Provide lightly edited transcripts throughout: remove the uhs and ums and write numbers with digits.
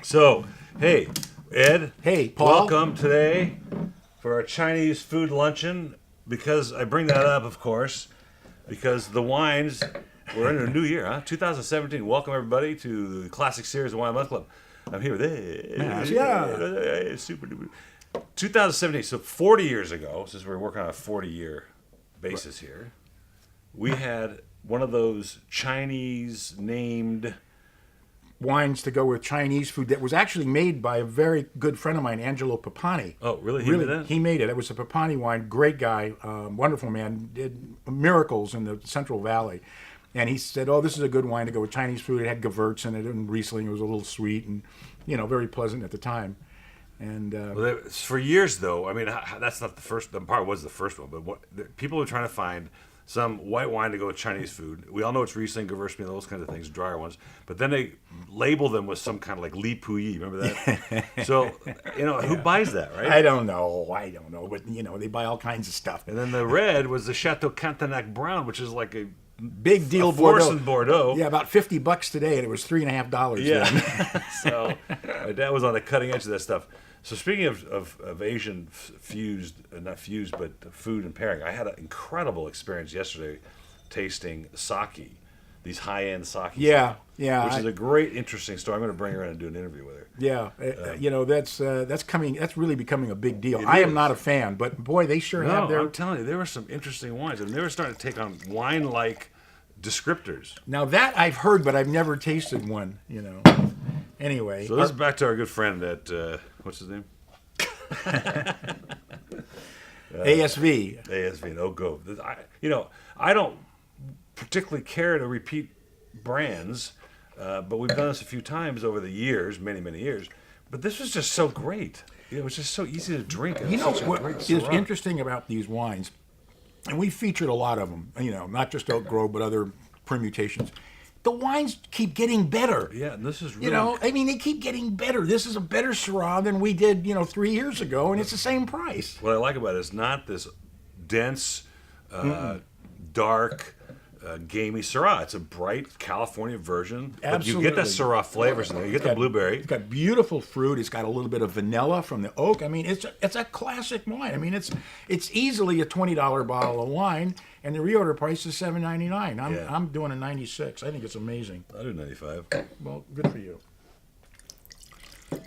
So, hey, Ed. Hey, Paul. Welcome today for our Chinese food luncheon. Because I bring that up, of course, because the wines, we're in a new year, huh? 2017. Welcome, everybody, to the Classic Series of Wine Month Club. I'm here with Ed. Yeah. Super duper. 2017, so 40 years ago, since we're working on a 40-year basis here, we had one of those Chinese-named Wines to go with Chinese food that was actually made by a very good friend of mine, Angelo Papani. Oh, really? He made that? He made it. It was a Papani wine. Great guy, wonderful man. Did miracles in the Central Valley. And he said, "Oh, this is a good wine to go with Chinese food. It had Gewürz in it, and Riesling. It was a little sweet and, very pleasant at the time." And for years, though, I mean, that's not the first. The part was the first one, but people were trying to find some white wine to go with Chinese food. We all know it's Riesling, Gewürztraminer, those kinds of things, drier ones. But then they label them with some kind of like Li Puyi. Remember that? So, who buys that, right? I don't know. But, they buy all kinds of stuff. And then the red was the Chateau Cantenac Brown, which is like a big deal Bordeaux. In Bordeaux. Yeah, about $50 today, and it was $3.50 then. So my dad was on the cutting edge of that stuff. So speaking of Asian not fused, but food and pairing, I had an incredible experience yesterday tasting sake, these high-end sake. Yeah. Which is a great, interesting story. I'm going to bring her in and do an interview with her. Yeah, that's really becoming a big deal. I am not a fan, but boy, they sure have their... I'm telling you, there were some interesting wines, and they were starting to take on wine-like descriptors. Now that I've heard, but I've never tasted one, Anyway. So this is back to our good friend at, what's his name? ASV. ASV and Oak Grove. I don't particularly care to repeat brands, but we've done this a few times over the years, many, many years. But this was just so great. It was just so easy to drink. What is interesting about these wines, and we featured a lot of them, not just Oak Grove, but other permutations. The wines keep getting better. Yeah, and this is really... they keep getting better. This is a better Syrah than we did, 3 years ago, and it's the same price. What I like about it is not this dense, dark, gamey Syrah. It's a bright California version. Absolutely. But you get that Syrah flavors in there. You get the blueberry. It's got beautiful fruit. It's got a little bit of vanilla from the oak. It's a classic wine. It's easily a $20 bottle of wine, and the reorder price is $7.99. I'm doing a 96. I think it's amazing. I do 95. Well, good for you.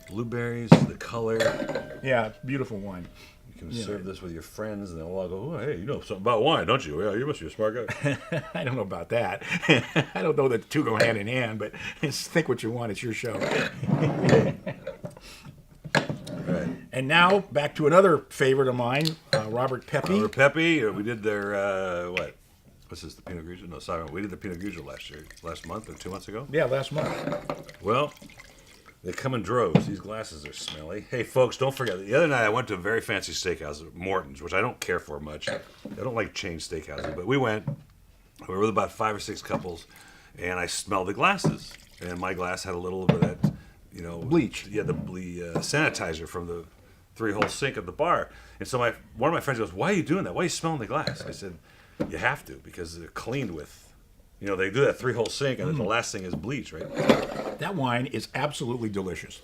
Blueberries, the color. Yeah, beautiful wine. You can serve this with your friends, and they'll all go, "Oh, hey, you know something about wine, don't you? Yeah, you must be a smart guy." I don't know about that. I don't know that the two go hand in hand, but think what you want. It's your show. Right. And now, back to another favorite of mine, Robert Pepi. Pepi, we did their, what's this, the Pinot Grigio? No, sorry, we did the Pinot Grigio last month or 2 months ago. Yeah, last month. Well, they come in droves. These glasses are smelly. Hey, folks, don't forget. The other night I went to a very fancy steakhouse, Morton's, which I don't care for much. I don't like chain steakhouses, but we went. We were with about 5 or 6 couples, and I smelled the glasses. And my glass had a little bit of that, bleach. Yeah, the sanitizer from the 3-hole sink at the bar. And so one of my friends goes, "Why are you doing that? Why are you smelling the glass?" I said, "You have to, because they're cleaned with." They do that 3-hole sink, and then the last thing is bleach, right? That wine is absolutely delicious.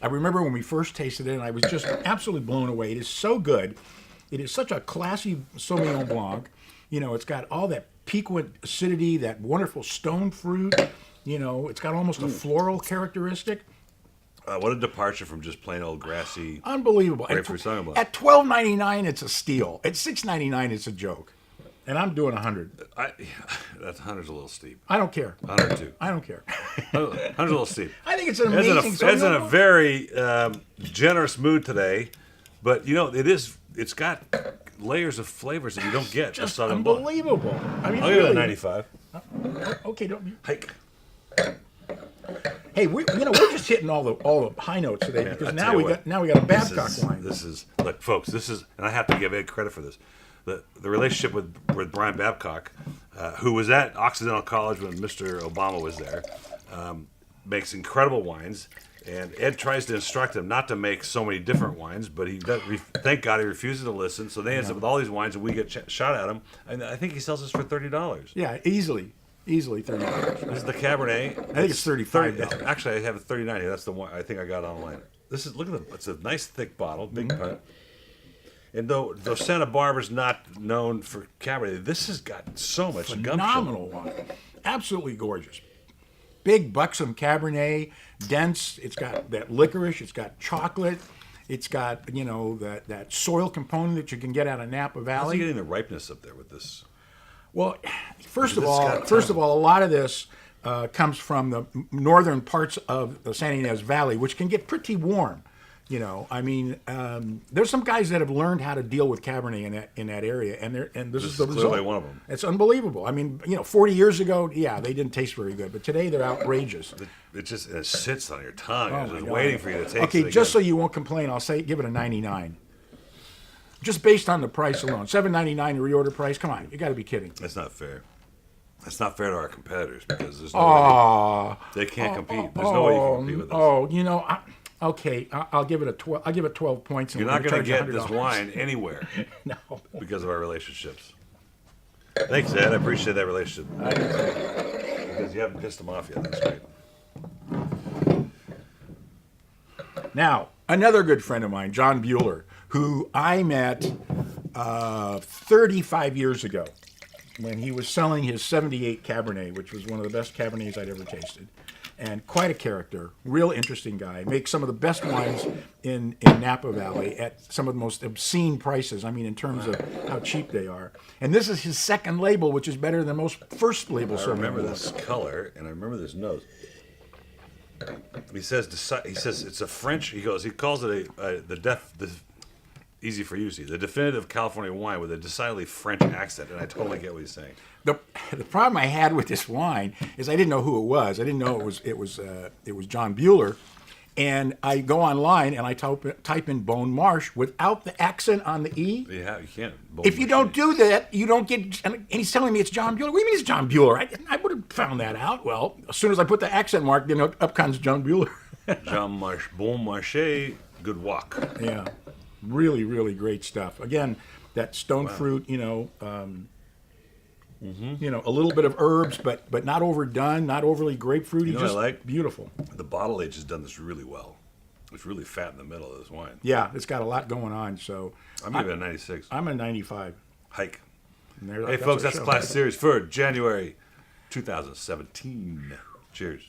I remember when we first tasted it, and I was just absolutely blown away. It is so good. It is such a classy Sauvignon Blanc. It's got all that piquant acidity, that wonderful stone fruit. It's got almost a floral characteristic. What a departure from just plain old grassy. Unbelievable. Grapefruit Sauvignon Blanc. At $12.99, it's a steal. At $6.99, it's a joke. And I'm doing 100. That 100's a little steep. I don't care. 100 too. I don't care. 100's a little steep. I think it's an amazing. Ed's in a very generous mood today, but it's got layers of flavors that you don't get. Just unbelievable. I'll give it a 95. Okay, don't. Hike. Hey, we're just hitting all the high notes today because now we got a Babcock wine. Look, folks. And I have to give Ed credit for this. The relationship with Brian Babcock, who was at Occidental College when Mr. Obama was there, makes incredible wines. And Ed tries to instruct him not to make so many different wines, but thank God he refuses to listen. So they end up with all these wines, and we get shot at him. And I think he sells us for $30. Yeah, easily. Easily $30. This is the Cabernet. I think it's $35. Actually, I have a 39 here. That's the one I think I got online. This is, look at it's a nice thick bottle, big punt. And though Santa Barbara's not known for Cabernet, this has got so much Phenomenal gumption. wine. Absolutely gorgeous. Big, buxom Cabernet, dense. It's got that licorice. It's got chocolate. It's got, that soil component that you can get out of Napa How's Valley. he getting the ripeness up there with this? Well, first This of got time. all, a lot of this comes from the northern parts of the San Ynez Valley, which can get pretty warm. There's some guys that have learned how to deal with Cabernet in that area, and this is the result. Clearly one of them. It's unbelievable. 40 years ago, yeah, they didn't taste very good, but today they're outrageous. It sits on your tongue. Oh It's my just God. waiting for you to taste it. Okay, again. just so you won't complain, I'll give it a 99. Just based on the price alone, $7.99 the reorder price. Come on, you got to be kidding. That's not fair. That's not fair to our competitors because there's no way they can't compete. There's no way you can compete with us. Okay, I'll give it a 12. I'll give it 12 points. And You're not going to charge get this $100. wine anywhere No. because of our relationships. Thanks, Ed. I appreciate that relationship. Because you haven't pissed them off yet. That's great. Now, another good friend of mine, John Bueller, who I met 35 years ago when he was selling his 78 Cabernet, which was one of the best Cabernets I'd ever tasted. And quite a character, real interesting guy. Makes some of the best wines in Napa Valley at some of the most obscene prices. In terms of how cheap they are. And this is his second label, which is better than most first label. I remember this color and I remember this nose. He says it's a French. He calls it easy for you to see, the definitive California wine with a decidedly French accent, and I totally get what he's saying. The problem I had with this wine is I didn't know who it was. I didn't know it was John Bueller, and I go online and I type in Bone Marche without the accent on the E. Yeah, you can't. If you don't do that, you don't get. And he's telling me it's John Bueller. What do you mean it's John Bueller? I would have found that out. Well, as soon as I put the accent mark, up comes John Bueller. Jean Marche, Bon Marché, good walk. Yeah, really, really great stuff. Again, that stone fruit, a little bit of herbs, but not overdone, not overly grapefruity. You know what I like? Beautiful. The bottle age has done this really well. It's really fat in the middle of this wine. Yeah, it's got a lot going on. So I'm giving it a 96. I'm a 95. Hike. And there- Hey, folks, that's the class series for January 2017. Cheers.